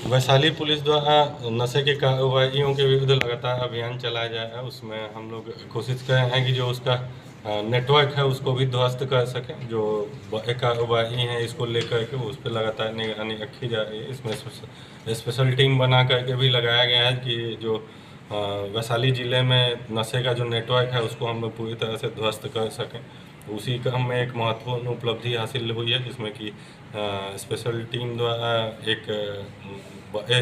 Vaishali police द्वारा नशे के कारोबारियों के विरुद्ध लगातार अभियान चलाया जा रहा है। उसमें हम लोग कोशिश कर रहे हैं कि जो उसका नेटवर्क है उसको भी ध्वस्त कर सकें। जो बड़े कारोबारी हैं इसको लेकर के उस पर लगातार निगरानी रखी जा रही है। इसमें स्पेशल टीम बना करके भी लगाया गया है कि जो वैशाली ज़िले में नशे का जो नेटवर्क है उसको हम लोग पूरी तरह से ध्वस्त कर सकें। उसी क्रम में एक महत्वपूर्ण उपलब्धि हासिल हुई है, जिसमें कि स्पेशल टीम द्वारा एक बड़े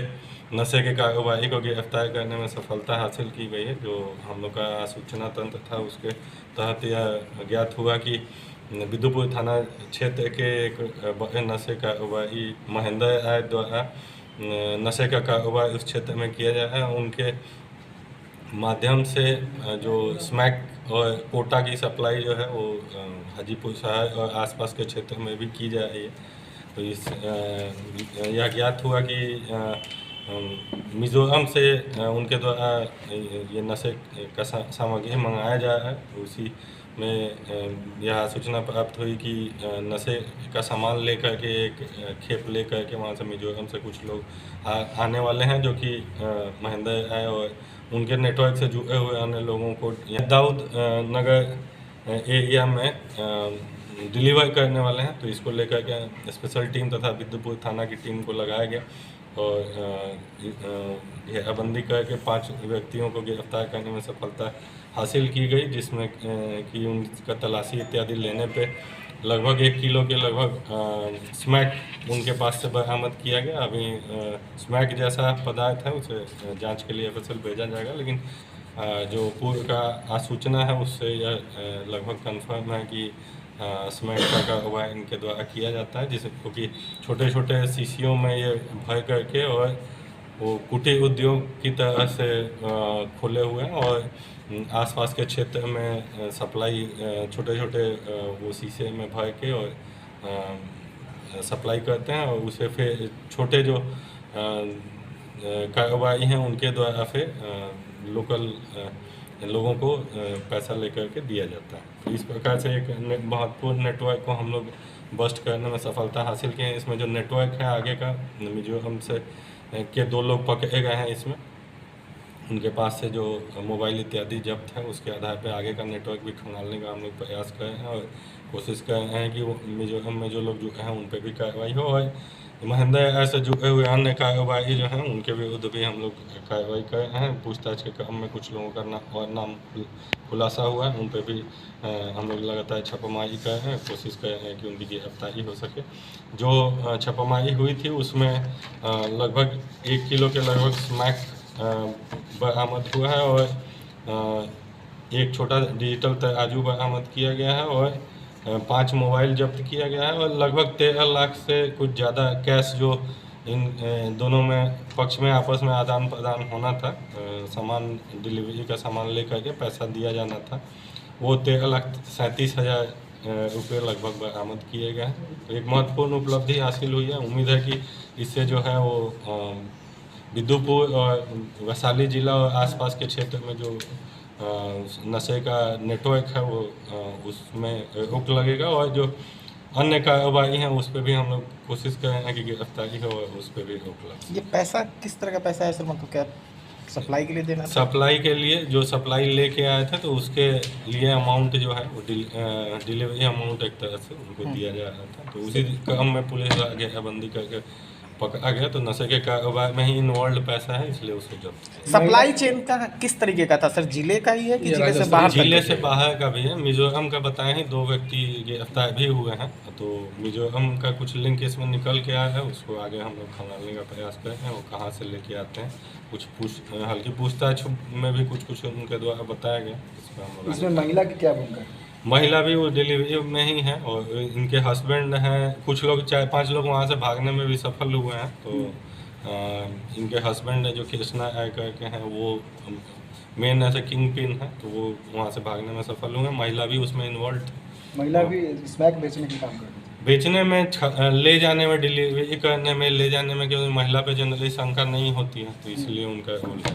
नशे के कारोबारी को गिरफ्तार करने में सफलता हासिल की गई है। जो हम लोग का सूचना तंत्र था उसके तहत यह ज्ञात हुआ कि बिदुपुर थाना क्षेत्र के एक बड़े नशे कारोबारी महेंद्र राय द्वारा नशे का कारोबार उस क्षेत्र में किया जा रहा है। उनके माध्यम से जो स्मैक और कोटा की सप्लाई जो है वो हाजीपुर शहर और आसपास के क्षेत्र में भी की जा रही है। तो यह ज्ञात हुआ कि मिज़ोरम से उनके द्वारा ये नशे का सामग्री मंगाया जा रहा है। उसी में यह सूचना प्राप्त हुई कि नशे का सामान लेकर के एक खेप लेकर के वहाँ से मिज़ोरम से कुछ लोग आने वाले हैं, जो कि महेंद्र है और उनके नेटवर्क से जुड़े हुए अन्य लोगों को दाऊद नगर एरिया में डिलीवर करने वाले हैं। तो इसको लेकर के स्पेशल टीम तथा बिदुपुर थाना की टीम को लगाया गया और घेराबंदी करके 5 व्यक्तियों को गिरफ्तार करने में सफलता हासिल की गई, जिसमें कि उनका तलाशी इत्यादि लेने पे लगभग 1 किलो के लगभग स्मैक उनके पास से बरामद किया गया। अभी स्मैक जैसा पदार्थ है उसे जांच के लिए एफएसएल भेजा जाएगा, लेकिन जो पूर्व का सूचना है उससे यह लगभग कंफर्म है कि स्मैक का कारोबार इनके द्वारा किया जाता है, जिसको कि छोटे छोटे शीशियों में ये भर करके और वो कुटीर उद्योग की तरह से खोले हुए हैं और आसपास के क्षेत्र में सप्लाई छोटे छोटे वो शीशे में भर के और सप्लाई करते हैं और उसे फिर छोटे जो कारोबारी हैं उनके द्वारा फिर लोकल लोगों को पैसा लेकर के दिया जाता है। तो इस प्रकार से एक महत्वपूर्ण नेटवर्क को हम लोग बस्ट करने में सफलता हासिल की है। इसमें जो नेटवर्क है आगे का मिजोरम से के 2 लोग पकड़े गए हैं। इसमें उनके पास से जो मोबाइल इत्यादि जब्त है उसके आधार पर आगे का नेटवर्क भी खंगालने का हम लोग प्रयास कर रहे हैं और कोशिश कर रहे हैं कि वो मिजोरम में जो लोग जुड़े हैं उन पर भी कार्रवाई हो और महेंद्र ऐसे जुड़े हुए अन्य कारोबारी जो हैं उनके विरुद्ध भी हम लोग कार्रवाई कर रहे हैं। पूछताछ के क्रम में कुछ लोगों का नाम खुलासा हुआ है, उन पर भी हम लोग लगातार छापामारी कर रहे हैं, कोशिश कर रहे हैं कि उनकी गिरफ्तारी हो सके। जो छापामारी हुई थी उसमें लगभग 1 किलो के लगभग स्मैक बरामद हुआ है और एक छोटा डिजिटल तराजू बरामद किया गया है और 5 मोबाइल जब्त किया गया है और लगभग 13 लाख से कुछ ज़्यादा कैश जो इन दोनों में पक्ष में आपस में आदान प्रदान होना था, सामान डिलीवरी का सामान लेकर के पैसा दिया जाना था, वो 13,37,000 रुपये लगभग बरामद किए गए हैं। तो एक महत्वपूर्ण उपलब्धि हासिल हुई है। उम्मीद है कि इससे जो है वो बिदुपुर और वैशाली जिला और आसपास के क्षेत्र में जो नशे का नेटवर्क है वो उसमें रोक लगेगा और जो अन्य कारोबारी हैं उस पर भी हम लोग कोशिश कर रहे हैं कि गिरफ्तारी हो और उस पर भी रोक लगे। ये पैसा किस तरह का पैसा है सर? मतलब क्या सप्लाई के लिए देना? सप्लाई के लिए जो सप्लाई लेके आए थे तो उसके लिए अमाउंट जो है वो डिलीवरी अमाउंट एक तरह से उनको दिया जा रहा था। तो उसी क्रम में पुलिस घेराबंदी करके पकड़ा गया। तो नशे के कारोबार में ही इन्वॉल्व पैसा है, इसलिए उसको जब्त। सप्लाई चेन का किस तरीके का था सर? जिले का ही है कि जिले से बाहर? जिले से बाहर का भी है। मिजोरम का बताए हैं 2 व्यक्ति गिरफ्तार भी हुए हैं। तो मिजोरम का कुछ लिंक इसमें निकल के आया है, उसको आगे हम लोग खंगालने का प्रयास कर रहे हैं। वो कहाँ से लेके आते हैं, कुछ हल्की पूछताछ में भी कुछ उनके द्वारा बताया गया। इसमें महिला की क्या भूमिका है? महिला भी वो डिलीवरी में ही है और इनके हस्बैंड हैं। कुछ लोग 4-5 लोग वहाँ से भागने में भी सफल हुए हैं। तो इनके हस्बैंड जो कृष्णा आय करके हैं वो मेन ऐसे किंग पिन है, तो वो वहाँ से भागने में सफल हुए। महिला भी उसमें इन्वॉल्व थी। महिला भी स्मैक बेचने का काम करती है? बेचने में, ले जाने में, डिलीवरी करने में, ले जाने में, क्योंकि महिला पे जनरली शंका नहीं होती है, तो इसलिए उनका रोल है।